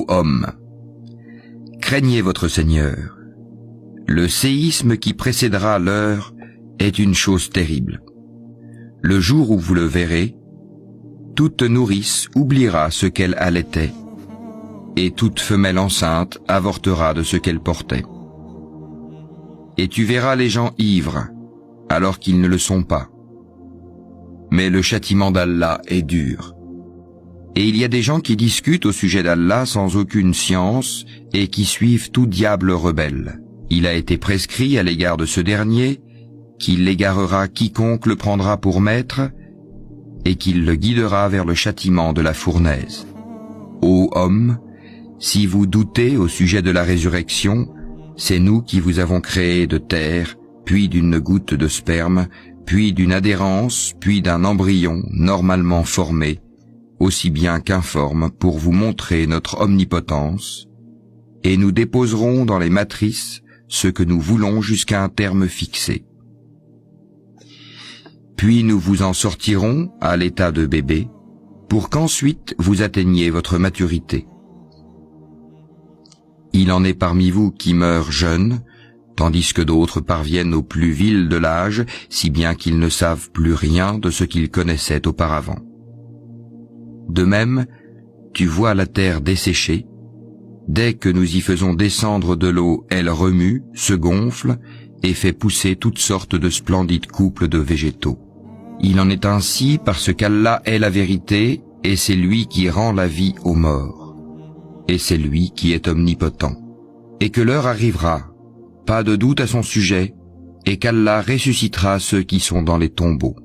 hommes, craignez votre Seigneur. Le séisme qui précédera l'heure est une chose terrible. Le jour où vous le verrez, toute nourrice oubliera ce qu'elle allaitait, et toute femelle enceinte avortera de ce qu'elle portait. Et tu verras les gens ivres, alors qu'ils ne le sont pas. Mais le châtiment d'Allah est dur. Et il y a des gens qui discutent au sujet d'Allah sans aucune science et qui suivent tout diable rebelle. Il a été prescrit à l'égard de ce dernier qu'il égarera quiconque le prendra pour maître et qu'il le guidera vers le châtiment de la fournaise. Ô hommes, si vous doutez au sujet de la résurrection, c'est nous qui vous avons créé de terre, puis d'une goutte de sperme, puis d'une adhérence, puis d'un embryon normalement formé, aussi bien qu'informe, pour vous montrer notre omnipotence, et nous déposerons dans les matrices ce que nous voulons jusqu'à un terme fixé. Puis nous vous en sortirons à l'état de bébé, pour qu'ensuite vous atteigniez votre maturité. Il en est parmi vous qui meurent jeunes, tandis que d'autres parviennent au plus vil de l'âge, si bien qu'ils ne savent plus rien de ce qu'ils connaissaient auparavant. De même, tu vois la terre desséchée. Dès que nous y faisons descendre de l'eau, elle remue, se gonfle et fait pousser toutes sortes de splendides couples de végétaux. Il en est ainsi parce qu'Allah est la vérité et c'est lui qui rend la vie aux morts. Et c'est lui qui est omnipotent. Et que l'heure arrivera, pas de doute à son sujet, et qu'Allah ressuscitera ceux qui sont dans les tombeaux.